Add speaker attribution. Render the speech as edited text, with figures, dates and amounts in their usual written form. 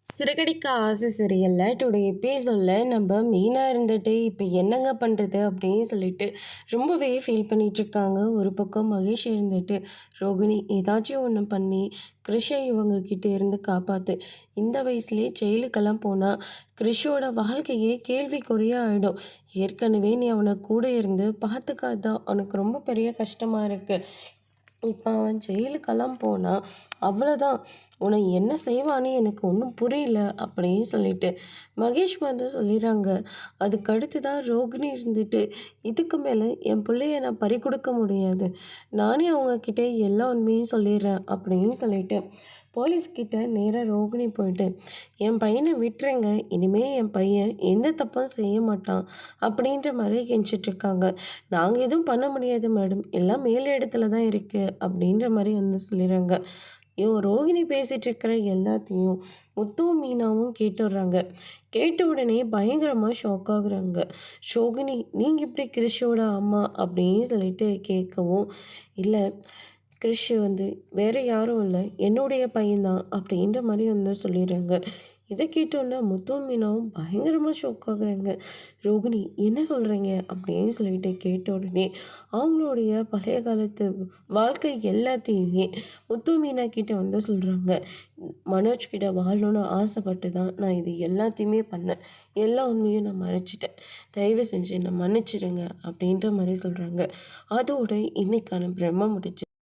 Speaker 1: சிறகடிக்க ஆசை சீரியலில் டுடே எபிசோடில் நம்ம மெயினாக இருந்துட்டு இப்போ என்னங்க பண்ணுறது அப்படின்னு சொல்லிட்டு ரொம்பவே ஃபீல் பண்ணிகிட்ருக்காங்க. ஒரு பக்கம் மகேஷ் இருந்துட்டு ரோகிணி ஏதாச்சும் ஒன்று பண்ணி கிருஷை இவங்கக்கிட்ட இருந்து காப்பாற்று, இந்த வயசுலேயே ஜெயிலுக்கெல்லாம் போனால் கிருஷோட வாழ்க்கையே கேள்விக்குறியாக ஆகிடும். ஏற்கனவே நீ அவனை கூட இருந்து பார்த்துக்காதான் அவனுக்கு ரொம்ப பெரிய கஷ்டமாக இருக்குது. இப்போ அவன் ஜெயிலுக்கெல்லாம் போனால் அவ்வளோதான், உன்னை என்ன செய்வானே எனக்கு ஒன்றும் புரியல அப்படின்னு சொல்லிட்டு மகேஷ் வந்து சொல்லிடுறாங்க. அதுக்கு அடுத்து தான் ரோகிணி இருந்துட்டு இதுக்கு மேலே என் பிள்ளைய நான் பறி கொடுக்க முடியாது, நானே அவங்கக்கிட்ட எல்லா உண்மையும் சொல்லிடுறேன் அப்படின்னு சொல்லிட்டு போலீஸ்கிட்ட நேராக ரோகிணி போயிட்டு என் பையனை விட்டுருங்க, இனிமேல் என் பையன் எந்த தப்பும் செய்ய மாட்டான் அப்படின்ற மாதிரி கெஞ்சிட்ருக்காங்க. நாங்கள் எதுவும் பண்ண முடியாது மேடம், எல்லாம் மேல் இடத்துல தான் இருக்குது அப்படின்ற மாதிரி வந்து சொல்லிடுறாங்க. ரோகிணி பேசிகிட்டு இருக்கிற எல்லாத்தையும் முத்துவும் மீனாவும் கேட்டுடுறாங்க. கேட்ட உடனே பயங்கரமாக ஷாக் ஆகுறாங்க. ரோகிணி, நீங்கள் இப்படி கிறிஷோட அம்மா அப்படின்னு சொல்லிட்டு கேட்கவும், இல்லை கிறிஷ் வந்து வேறு யாரும் இல்லை, என்னுடைய பையன்தான் அப்படின்ற மாதிரி வந்து சொல்லிடுறாங்க. இதை கேட்டோன்னா முத்துவும் மீனாவும் பயங்கரமாக ஷாக் ஆகுறாங்க. ரோகிணி என்ன சொல்கிறீங்க அப்படின்னு சொல்லிட்டு கேட்ட உடனே அவங்களுடைய பழைய காலத்து வாழ்க்கை எல்லாத்தையுமே முத்து மீனா கிட்ட வந்து சொல்கிறாங்க. மனோஜ் கிட்ட வாழணும்னு ஆசைப்பட்டு தான் நான் இது எல்லாத்தையுமே பண்ணேன், எல்லா உண்மையும் நான் மறைச்சிட்டேன், தயவு செஞ்சு என்னை மன்னிச்சிடுங்க அப்படின்ற மாதிரி சொல்கிறாங்க. அதோட இன்னைக்கான பிரம்ம முடிச்சு